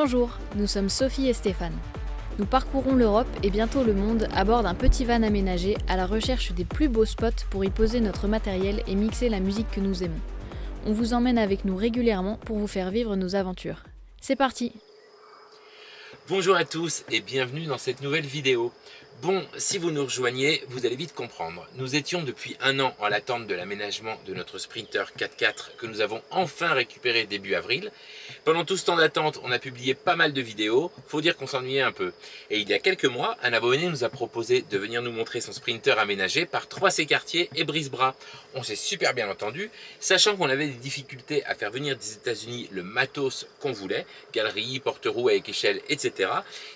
Bonjour, nous sommes Sophie et Stéphane. Nous parcourons l'Europe et bientôt le monde à bord d'un petit van aménagé à la recherche des plus beaux spots pour y poser notre matériel et mixer la musique que nous aimons. On vous emmène avec nous régulièrement pour vous faire vivre nos aventures. C'est parti! Bonjour à tous et bienvenue dans cette nouvelle vidéo. Bon, si vous nous rejoignez, vous allez vite comprendre. Nous étions depuis un an en l'attente de l'aménagement de notre Sprinter 4x4 que nous avons enfin récupéré début avril. Pendant tout ce temps d'attente, on a publié pas mal de vidéos, faut dire qu'on s'ennuyait un peu. Et il y a quelques mois, un abonné nous a proposé de venir nous montrer son Sprinter aménagé par 3C Quartier et Brisbras. On s'est super bien entendu, sachant qu'on avait des difficultés à faire venir des États-Unis le matos qu'on voulait, galerie, porte-roues avec échelle, etc.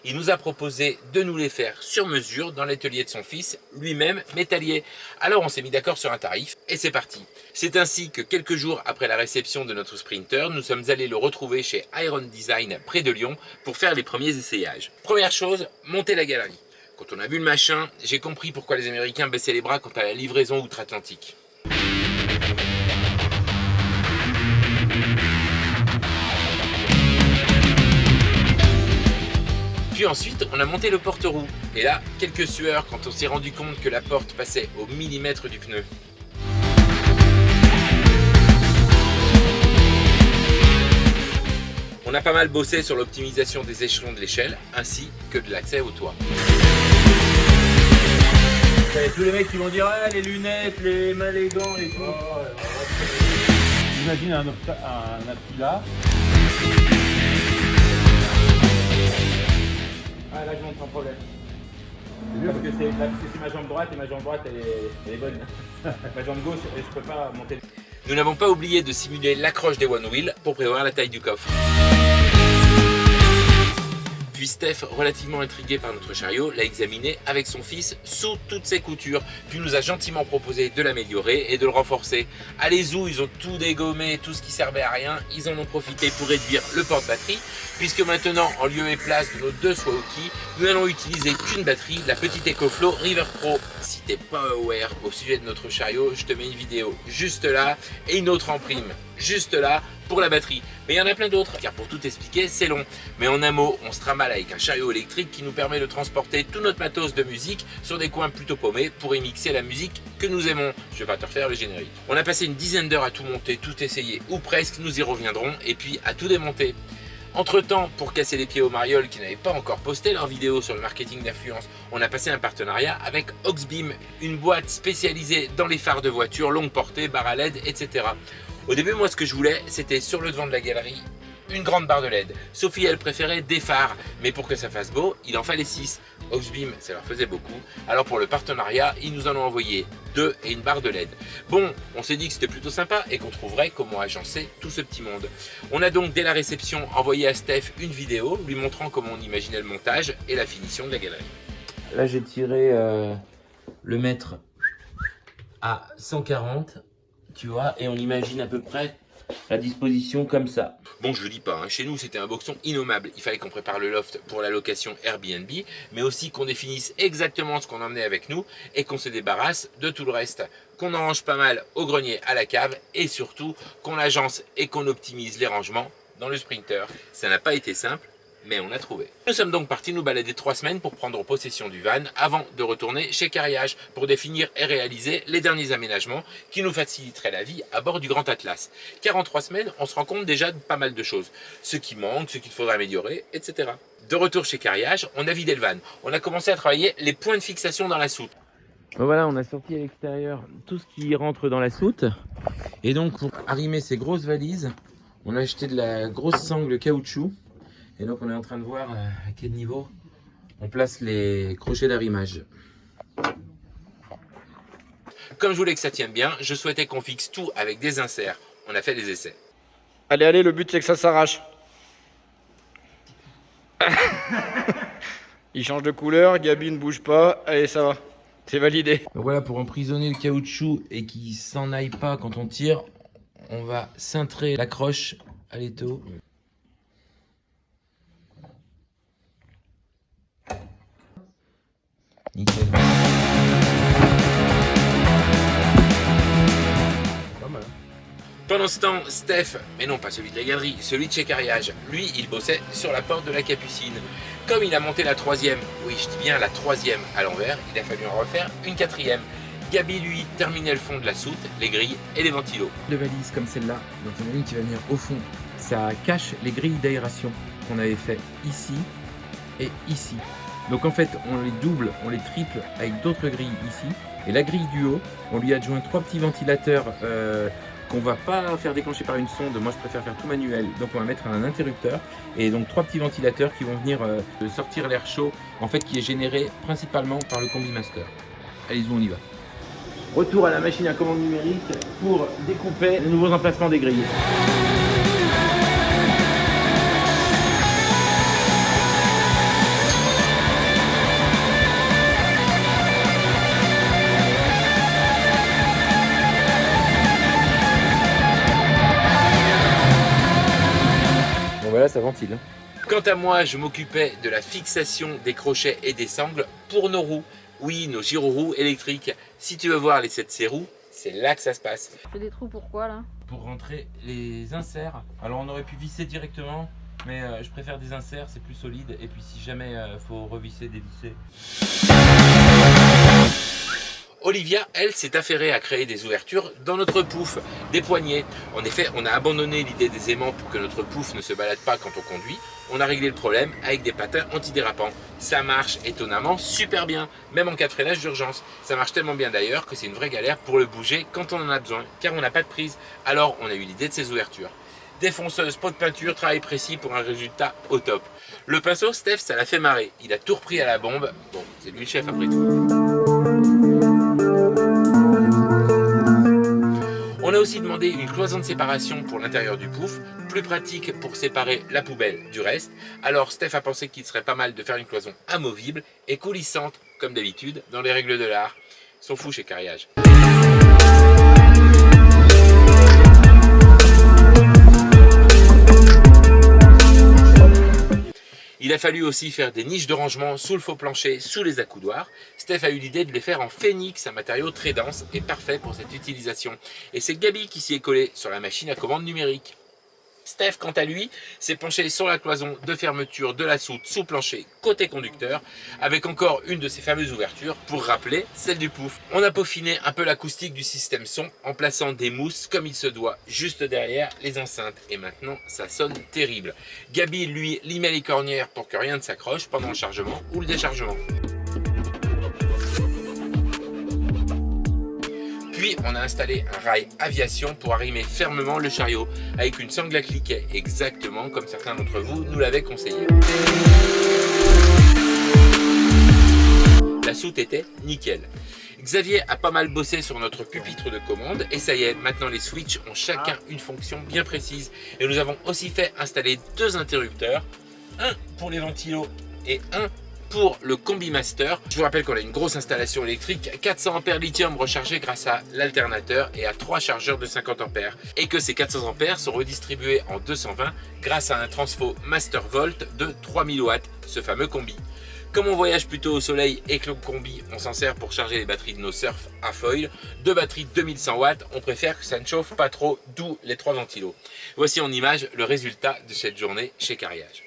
Il nous a proposé de nous les faire sur mesure dans l'atelier de son fils, lui-même métallier. Alors on s'est mis d'accord sur un tarif et c'est parti. C'est ainsi que quelques jours après la réception de notre Sprinter, nous sommes allés le retrouver chez Iron Design près de Lyon pour faire les premiers essayages. Première chose, monter la galerie. Quand on a vu le machin, j'ai compris pourquoi les Américains baissaient les bras quant à la livraison outre-Atlantique. Puis ensuite, on a monté le porte-roue. Et là, quelques sueurs quand on s'est rendu compte que la porte passait au millimètre du pneu. On a pas mal bossé sur l'optimisation des échelons de l'échelle, ainsi que de l'accès au toit. Tous les mecs qui vont dire ah, les lunettes, les mains, les gants et tout. Imagine un appui là. Ah là je montre un problème. Parce que c'est ma jambe droite et ma jambe droite elle est bonne. Ma jambe gauche je peux pas monter. Nous n'avons pas oublié de simuler l'accroche des One Wheel pour prévoir la taille du coffre. Puis Steph, relativement intrigué par notre chariot, l'a examiné avec son fils sous toutes ses coutures, puis nous a gentiment proposé de l'améliorer et de le renforcer. À les Zou, ils ont tout dégommé, tout ce qui servait à rien, ils en ont profité pour réduire le porte-batterie, puisque maintenant, en lieu et place de nos deux Swaoki, nous n'allons utiliser qu'une batterie, la petite EcoFlow River Pro. Si t'es pas aware au sujet de notre chariot, je te mets une vidéo juste là et une autre en prime, juste là, pour la batterie. Mais il y en a plein d'autres, car pour tout expliquer, c'est long. Mais en un mot, on se trimballe avec un chariot électrique qui nous permet de transporter tout notre matos de musique sur des coins plutôt paumés pour y mixer la musique que nous aimons. Je vais pas te refaire le générique. On a passé une dizaine d'heures à tout monter, tout essayer, ou presque, nous y reviendrons, et puis à tout démonter. Entre temps, pour casser les pieds aux marioles qui n'avaient pas encore posté leurs vidéos sur le marketing d'influence, on a passé un partenariat avec Oxbeam, une boîte spécialisée dans les phares de voitures, longue portée, barres à LED, etc. Au début, moi, ce que je voulais, c'était sur le devant de la galerie, une grande barre de LED. Sophie, elle préférait des phares, mais pour que ça fasse beau, il en fallait 6. Oxbeam, ça leur faisait beaucoup. Alors pour le partenariat, ils nous en ont envoyé 2 et une barre de LED. Bon, on s'est dit que c'était plutôt sympa et qu'on trouverait comment agencer tout ce petit monde. On a donc, dès la réception, envoyé à Steph une vidéo lui montrant comment on imaginait le montage et la finition de la galerie. Là, j'ai tiré le mètre à 140. Tu vois, et on imagine à peu près la disposition comme ça. Bon, je le dis pas, hein, chez nous c'était un boxon innommable. Il fallait qu'on prépare le loft pour la location Airbnb, mais aussi qu'on définisse exactement ce qu'on emmenait avec nous et qu'on se débarrasse de tout le reste. Qu'on en range pas mal au grenier, à la cave et surtout qu'on l'agence et qu'on optimise les rangements dans le Sprinter. Ça n'a pas été simple, mais on a trouvé. Nous sommes donc partis nous balader 3 semaines pour prendre possession du van avant de retourner chez Carriage pour définir et réaliser les derniers aménagements qui nous faciliteraient la vie à bord du Grand Atlas. Car en 3 semaines, on se rend compte déjà de pas mal de choses. Ce qui manque, ce qu'il faudra améliorer, etc. De retour chez Carriage, on a vidé le van. On a commencé à travailler les points de fixation dans la soute. Voilà, on a sorti à l'extérieur tout ce qui rentre dans la soute. Et donc pour arrimer ces grosses valises, on a acheté de la grosse sangle caoutchouc. Et donc on est en train de voir à quel niveau on place les crochets d'arrimage. Comme je voulais que ça tienne bien, je souhaitais qu'on fixe tout avec des inserts. On a fait des essais. Allez, le but c'est que ça s'arrache. Il change de couleur, Gabi ne bouge pas, allez ça va, c'est validé. Donc voilà, pour emprisonner le caoutchouc et qu'il s'en aille pas quand on tire, on va cintrer l'accroche à l'étau. Nickel. Pas mal. Pendant ce temps, Steph, mais non pas celui de la galerie, celui de chez Carriage, lui il bossait sur la porte de la Capucine. Comme il a monté la troisième, oui je dis bien la troisième à l'envers, il a fallu en refaire une quatrième. Gabi lui terminait le fond de la soute, les grilles et les ventilos. De valises comme celle-là, donc il y en a une qui va venir au fond, ça cache les grilles d'aération qu'on avait fait ici et ici. Donc en fait on les double, on les triple avec d'autres grilles ici. Et la grille du haut, on lui adjoint 3 petits ventilateurs qu'on va pas faire déclencher par une sonde. Moi je préfère faire tout manuel, donc on va mettre un interrupteur et donc 3 petits ventilateurs qui vont venir sortir l'air chaud, en fait qui est généré principalement par le Combi Master. Allez-y, on y va. Retour à la machine à commande numérique pour découper les nouveaux emplacements des grilles. Bon voilà, ça ventile. Quant à moi, je m'occupais de la fixation des crochets et des sangles pour nos roues. Oui, nos gyroroues électriques. Si tu veux voir les 7 roues, c'est là que ça se passe. Je fais des trous pourquoi là? Pour rentrer les inserts. Alors on aurait pu visser directement, mais je préfère des inserts, c'est plus solide. Et puis si jamais faut revisser, dévisser. Olivia, elle, s'est affairée à créer des ouvertures dans notre pouf, des poignées. En effet, on a abandonné l'idée des aimants pour que notre pouf ne se balade pas quand on conduit. On a réglé le problème avec des patins antidérapants. Ça marche étonnamment super bien, même en cas de freinage d'urgence. Ça marche tellement bien d'ailleurs que c'est une vraie galère pour le bouger quand on en a besoin, car on n'a pas de prise. Alors on a eu l'idée de ces ouvertures. Défonceuse, pot de peinture, travail précis pour un résultat au top. Le pinceau, Steph, ça l'a fait marrer. Il a tout repris à la bombe. Bon, c'est lui le chef après tout. On a aussi demandé une cloison de séparation pour l'intérieur du pouf, plus pratique pour séparer la poubelle du reste. Alors Steph a pensé qu'il serait pas mal de faire une cloison amovible et coulissante, comme d'habitude, dans les règles de l'art. Ils sont fous chez Carriage. Il a fallu aussi faire des niches de rangement sous le faux plancher, sous les accoudoirs. Steph a eu l'idée de les faire en phénix, un matériau très dense et parfait pour cette utilisation. Et c'est Gabi qui s'y est collée sur la machine à commande numérique. Steph, quant à lui, s'est penché sur la cloison de fermeture de la soute sous plancher côté conducteur, avec encore une de ces fameuses ouvertures pour rappeler celle du pouf. On a peaufiné un peu l'acoustique du système son en plaçant des mousses comme il se doit juste derrière les enceintes. Et maintenant, ça sonne terrible. Gabi, lui, limait les cornières pour que rien ne s'accroche pendant le chargement ou le déchargement. Puis on a installé un rail aviation pour arrimer fermement le chariot avec une sangle à cliquet, exactement comme certains d'entre vous nous l'avaient conseillé. La soute était nickel. Xavier a pas mal bossé sur notre pupitre de commande et ça y est, maintenant les switches ont chacun une fonction bien précise. Et nous avons aussi fait installer 2 interrupteurs, un pour les ventilos et un pour le Combi Master. Je vous rappelle qu'on a une grosse installation électrique, 400 ampères lithium rechargés grâce à l'alternateur et à 3 chargeurs de 50 ampères. Et que ces 400 ampères sont redistribués en 220 grâce à un transfo Master Volt de 3000 watts, ce fameux combi. Comme on voyage plutôt au soleil et que le combi, on s'en sert pour charger les batteries de nos surf à foil, 2 batteries de 2100 watts, on préfère que ça ne chauffe pas trop, d'où les 3 ventilos. Voici en image le résultat de cette journée chez Carriage.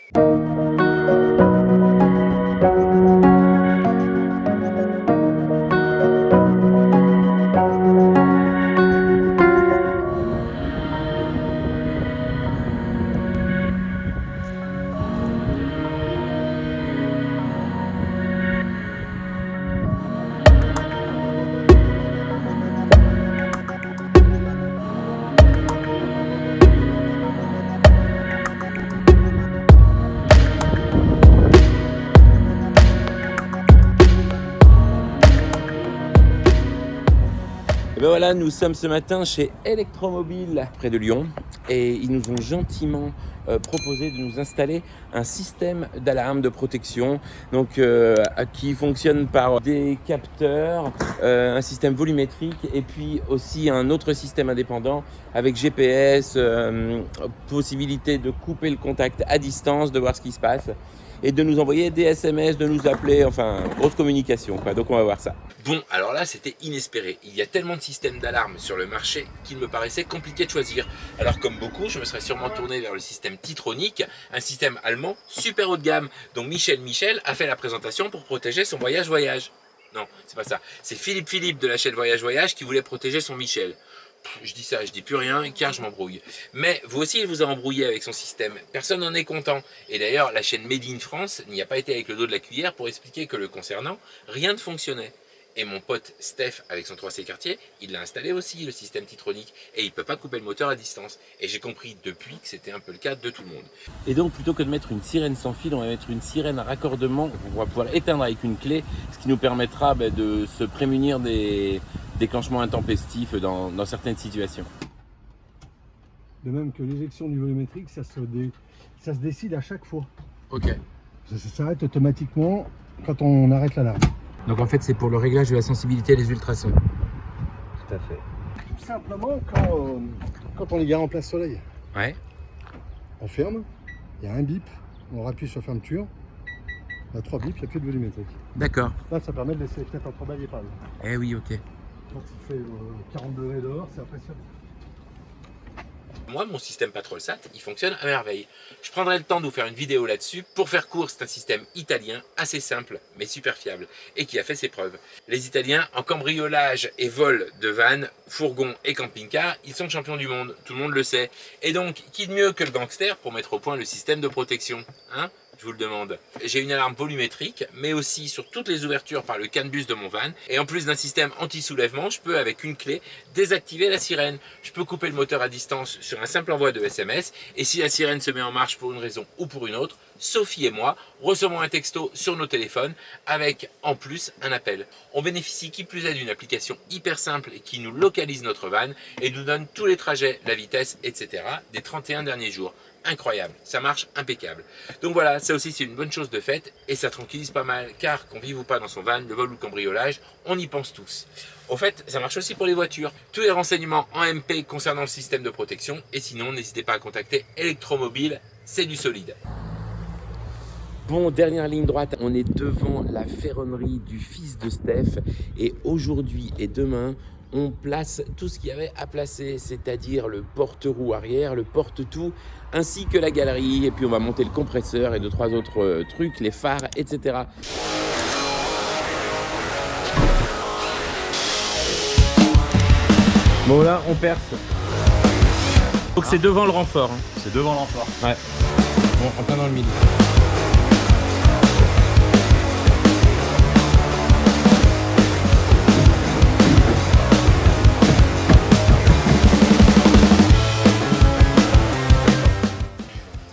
Et ben voilà, nous sommes ce matin chez Electromobile près de Lyon et ils nous ont gentiment proposé de nous installer un système d'alarme de protection donc, qui fonctionne par des capteurs, un système volumétrique et puis aussi un autre système indépendant avec GPS, possibilité de couper le contact à distance, de voir ce qui se passe. et de nous envoyer des SMS, de nous appeler, enfin, grosse communication, quoi. Donc on va voir ça. Bon, alors là, c'était inespéré. Il y a tellement de systèmes d'alarme sur le marché qu'il me paraissait compliqué de choisir. Alors comme beaucoup, je me serais sûrement tourné vers le système Titronic, un système allemand super haut de gamme, dont Michel a fait la présentation pour protéger son voyage. Non, c'est pas ça. C'est Philippe de la chaîne Voyage qui voulait protéger son Michel. Je dis ça, je dis plus rien car je m'embrouille. Mais vous aussi, il vous a embrouillé avec son système. Personne n'en est content. Et d'ailleurs, la chaîne Made in France n'y a pas été avec le dos de la cuillère pour expliquer que le concernant, rien ne fonctionnait. Et mon pote Steph, avec son 3C quartier, il l'a installé aussi, le système Titronic, et il ne peut pas couper le moteur à distance. Et j'ai compris depuis que c'était un peu le cas de tout le monde. Et donc, plutôt que de mettre une sirène sans fil, on va mettre une sirène à raccordement. On va pouvoir éteindre avec une clé, ce qui nous permettra de se prémunir des déclenchements intempestifs dans certaines situations. De même que l'éjection du volumétrique, ça se décide à chaque fois. Ok. Ça s'arrête automatiquement quand on arrête l'alarme. Donc en fait, c'est pour le réglage de la sensibilité des ultrasons. Tout à fait. Tout simplement, quand on est garé en place soleil, Ouais. on ferme, il y a un bip, on rappuie sur fermeture, il y a 3 bips, il n'y a plus de volumétrique. D'accord. Là, ça permet de laisser les fenêtres entrebâillées par exemple. Eh oui, ok. Quand il fait 40 degrés dehors, c'est impressionnant. Moi, mon système Patrolsat, il fonctionne à merveille. Je prendrai le temps de vous faire une vidéo là-dessus. Pour faire court, c'est un système italien, assez simple, mais super fiable, et qui a fait ses preuves. Les Italiens, en cambriolage et vol de vannes, fourgons et camping-cars, ils sont champions du monde, tout le monde le sait. Et donc, qui de mieux que le gangster pour mettre au point le système de protection, hein ? Je vous le demande. J'ai une alarme volumétrique, mais aussi sur toutes les ouvertures par le CAN-bus de mon van. Et en plus d'un système anti-soulèvement, je peux avec une clé désactiver la sirène. Je peux couper le moteur à distance sur un simple envoi de SMS. Et si la sirène se met en marche pour une raison ou pour une autre, Sophie et moi recevons un texto sur nos téléphones avec en plus un appel. On bénéficie qui plus est d'une application hyper simple qui nous localise notre van et nous donne tous les trajets, la vitesse, etc. des 31 derniers jours. Incroyable, ça marche impeccable. Donc voilà, ça aussi c'est une bonne chose de fait et ça tranquillise pas mal car qu'on vive ou pas dans son van, le vol ou le cambriolage, on y pense tous. Au fait, ça marche aussi pour les voitures. Tous les renseignements en MP concernant le système de protection et sinon n'hésitez pas à contacter Electromobile, c'est du solide. Bon, dernière ligne droite, on est devant la ferronnerie du fils de Steph et aujourd'hui et demain, on place tout ce qu'il y avait à placer, c'est-à-dire le porte-roue arrière, le porte-tout, ainsi que la galerie. Et puis on va monter le compresseur et 2-3 autres trucs, les phares, etc. Bon là, on perce. Donc c'est devant le renfort. Hein. C'est devant l'enfort. Ouais. Bon, en plein dans le milieu.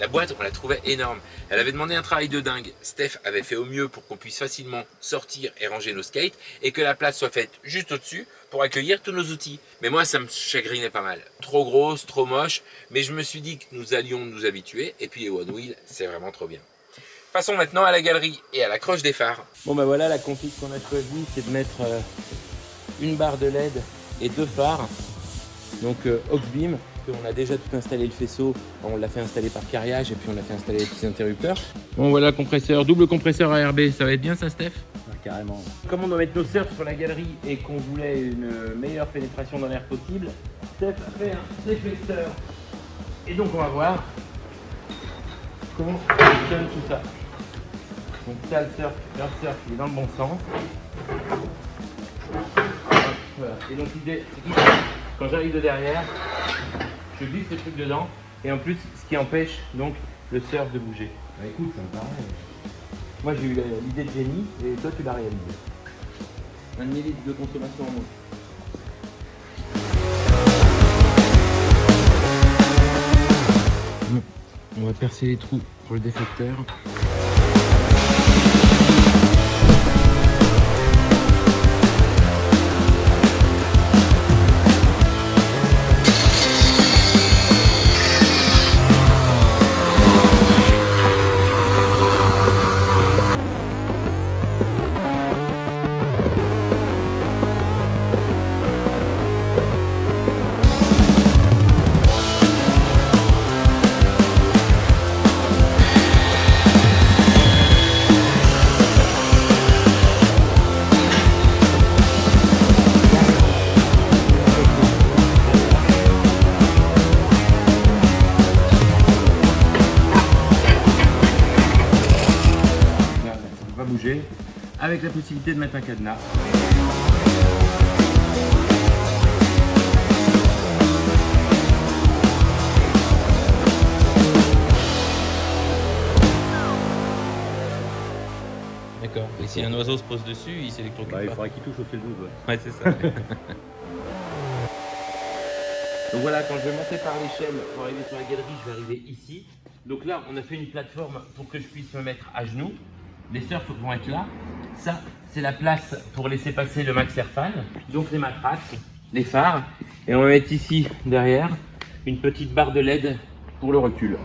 La boîte, on la trouvait énorme. Elle avait demandé un travail de dingue. Steph avait fait au mieux pour qu'on puisse facilement sortir et ranger nos skates et que la place soit faite juste au-dessus pour accueillir tous nos outils. Mais moi, ça me chagrinait pas mal. Trop grosse, trop moche, mais je me suis dit que nous allions nous habituer et puis les One Wheel, c'est vraiment trop bien. Passons maintenant à la galerie et à l'accroche des phares. Bon ben voilà, la config qu'on a choisie, c'est de mettre une barre de LED et 2 phares. Donc Oxbeam. On a déjà tout installé le faisceau, on l'a fait installer par carriage et puis on l'a fait installer les petits interrupteurs. Bon voilà le compresseur, double compresseur ARB, ça va être bien ça Steph? Carrément. Comme on doit mettre nos surfs sur la galerie et qu'on voulait une meilleure pénétration dans l'air possible, Steph a fait un déflecteur. Et donc on va voir comment fonctionne tout ça. Donc ça le surf il est dans le bon sens. Voilà. Et donc l'idée c'est que quand j'arrive de derrière, je glisse le truc dedans et en plus ce qui empêche donc le surf de bouger. Bah écoute, ça me paraît. Moi j'ai eu l'idée de génie et toi tu l'as réalisé. 1 demi-litre de consommation en moins. On va percer les trous pour le déflecteur. avec la possibilité de mettre un cadenas. D'accord. Et si un oiseau se pose dessus, il s'électrocute Il pas. faudrait qu'il touche au fil 12. Ouais, c'est ça. Donc voilà, quand je vais monter par l'échelle pour arriver sur la galerie, je vais arriver ici. Donc là, on a fait une plateforme pour que je puisse me mettre à genoux. Les surfs vont être là. Ça, c'est la place pour laisser passer le max airfan. Donc les matraques, les phares. Et on va mettre ici, derrière, une petite barre de LED pour le recul.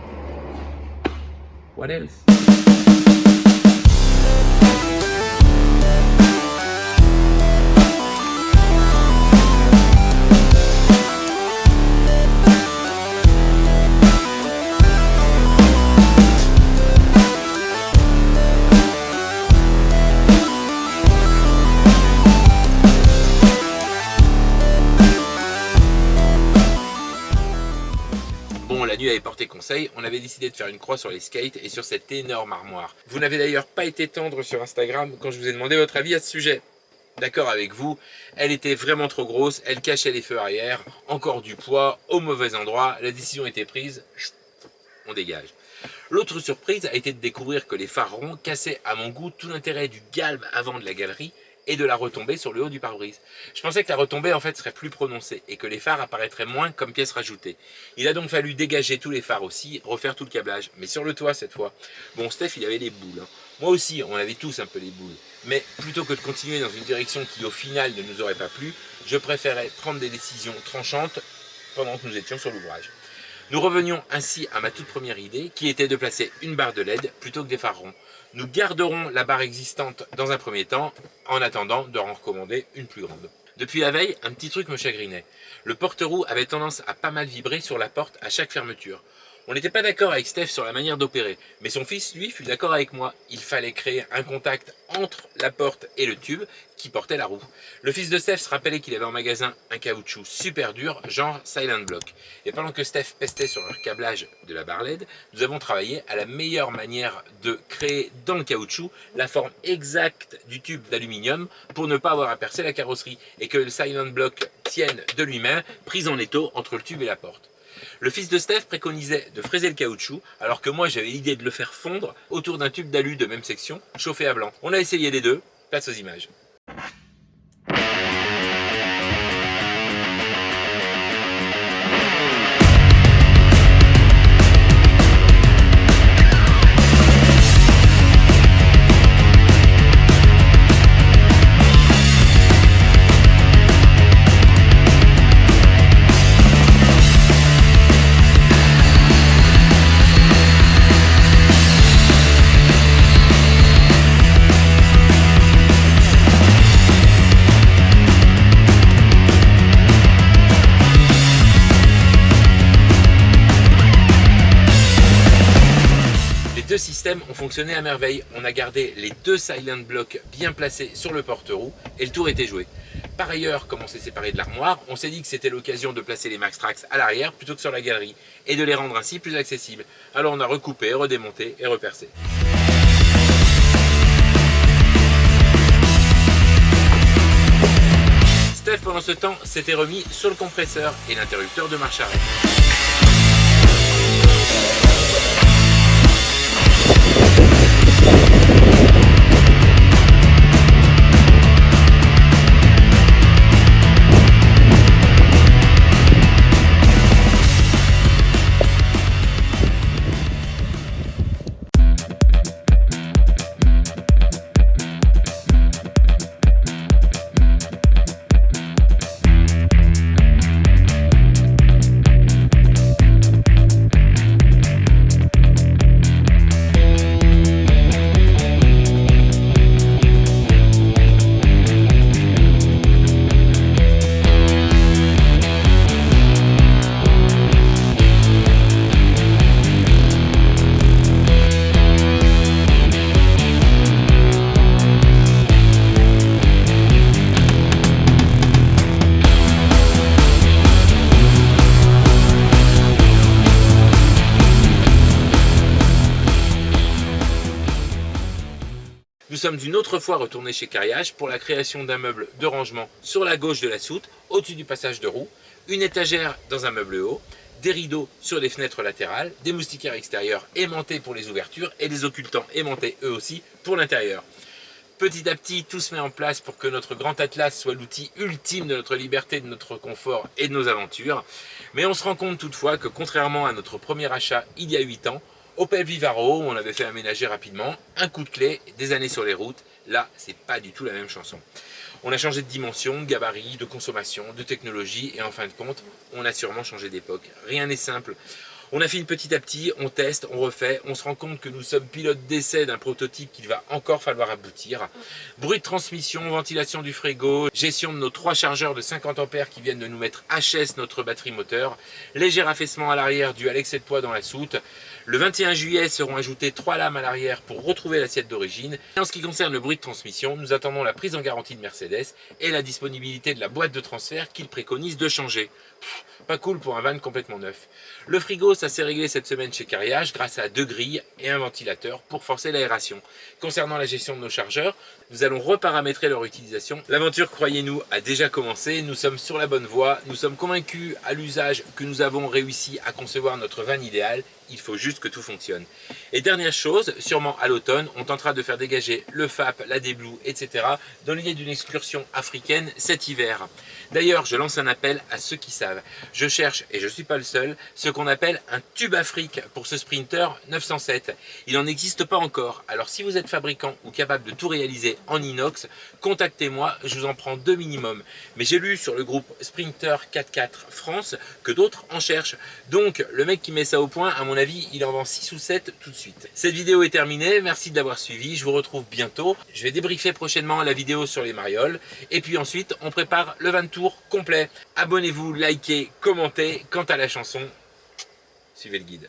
What else? Bon, la nuit avait porté conseil, on avait décidé de faire une croix sur les skates et sur cette énorme armoire. Vous n'avez d'ailleurs pas été tendre sur Instagram quand je vous ai demandé votre avis à ce sujet. D'accord avec vous, elle était vraiment trop grosse, elle cachait les feux arrière, encore du poids, au mauvais endroit, la décision était prise, on dégage. L'autre surprise a été de découvrir que les phares ronds cassaient à mon goût tout l'intérêt du galbe avant de la galerie et de la retombée sur le haut du pare-brise. Je pensais que la retombée en fait serait plus prononcée et que les phares apparaîtraient moins comme pièces rajoutées. Il a donc fallu dégager tous les phares aussi, refaire tout le câblage, mais sur le toit cette fois. Bon, Steph il avait les boules, hein. Moi aussi on avait tous un peu les boules, mais plutôt que de continuer dans une direction qui au final ne nous aurait pas plu, je préférais prendre des décisions tranchantes pendant que nous étions sur l'ouvrage. Nous revenions ainsi à ma toute première idée, qui était de placer une barre de LED plutôt que des phares ronds. Nous garderons la barre existante dans un premier temps, en attendant de en recommander une plus grande. Depuis la veille, un petit truc me chagrinait. Le porte-roue avait tendance à pas mal vibrer sur la porte à chaque fermeture. On n'était pas d'accord avec Steph sur la manière d'opérer, mais son fils, lui, fut d'accord avec moi. Il fallait créer un contact entre la porte et le tube qui portait la roue. Le fils de Steph se rappelait qu'il avait en magasin un caoutchouc super dur, genre Silent Block. Et pendant que Steph pestait sur le câblage de la barre LED, nous avons travaillé à la meilleure manière de créer dans le caoutchouc la forme exacte du tube d'aluminium pour ne pas avoir à percer la carrosserie et que le Silent Block tienne de lui-même, pris en étau entre le tube et la porte. Le fils de Steph préconisait de fraiser le caoutchouc, alors que moi j'avais l'idée de le faire fondre autour d'un tube d'alu de même section, chauffé à blanc. On a essayé les deux, place aux images. Les deux systèmes ont fonctionné à merveille. On a gardé les deux Silent Blocks bien placés sur le porte-roue et le tour était joué. Par ailleurs, comme on s'est séparé de l'armoire, on s'est dit que c'était l'occasion de placer les Max Trax à l'arrière plutôt que sur la galerie et de les rendre ainsi plus accessibles. Alors on a recoupé, redémonté et repercé. Steph pendant ce temps s'était remis sur le compresseur et l'interrupteur de marche arrêt. sommes une autre fois retournés chez Carriage pour la création d'un meuble de rangement sur la gauche de la soute, au-dessus du passage de roue, une étagère dans un meuble haut, des rideaux sur les fenêtres latérales, des moustiquaires extérieurs aimantés pour les ouvertures et des occultants aimantés eux aussi pour l'intérieur. Petit à petit, tout se met en place pour que notre grand Atlas soit l'outil ultime de notre liberté, de notre confort et de nos aventures. Mais on se rend compte toutefois que contrairement à notre premier achat il y a 8 ans, Opel Vivaro, où on avait fait aménager rapidement, un coup de clé, des années sur les routes, là c'est pas du tout la même chanson. On a changé de dimension, de gabarit, de consommation, de technologie et en fin de compte, on a sûrement changé d'époque. Rien n'est simple. On affine petit à petit, on teste, on refait, on se rend compte que nous sommes pilotes d'essai d'un prototype qu'il va encore falloir aboutir. Bruit de transmission, ventilation du frigo, gestion de nos 3 chargeurs de 50 ampères qui viennent de nous mettre HS notre batterie moteur, léger affaissement à l'arrière dû à l'excès de poids dans la soute. Le 21 juillet seront ajoutées 3 lames à l'arrière pour retrouver l'assiette d'origine. Et en ce qui concerne le bruit de transmission, nous attendons la prise en garantie de Mercedes et la disponibilité de la boîte de transfert qu'ils préconisent de changer. Pas cool pour un van complètement neuf. Le frigo, ça s'est réglé cette semaine chez Carriage grâce à 2 grilles et un ventilateur pour forcer l'aération. Concernant la gestion de nos chargeurs, nous allons reparamétrer leur utilisation. L'aventure, croyez-nous, a déjà commencé. Nous sommes sur la bonne voie. Nous sommes convaincus à l'usage que nous avons réussi à concevoir notre van idéal. Il faut juste que tout fonctionne. Et dernière chose, sûrement à l'automne, on tentera de faire dégager le FAP, la D-Blue, etc. dans l'idée d'une excursion africaine cet hiver. D'ailleurs, je lance un appel à ceux qui savent. Je cherche, et je ne suis pas le seul, ce qu'on appelle un tube Afrique pour ce Sprinter 907. Il n'en existe pas encore. Alors si vous êtes fabricant ou capable de tout réaliser en inox, contactez-moi, je vous en prends 2 minimum. Mais j'ai lu sur le groupe Sprinter 4x4 France que d'autres en cherchent. Donc le mec qui met ça au point, à mon avis, il en vend 6 ou 7 tout de suite. Cette vidéo est terminée, merci de l'avoir suivi, je vous retrouve bientôt. Je vais débriefer prochainement la vidéo sur les marioles. Et puis ensuite, on prépare le van tour complet. Abonnez-vous, likez, commentez. Quant à la chanson, suivez le guide.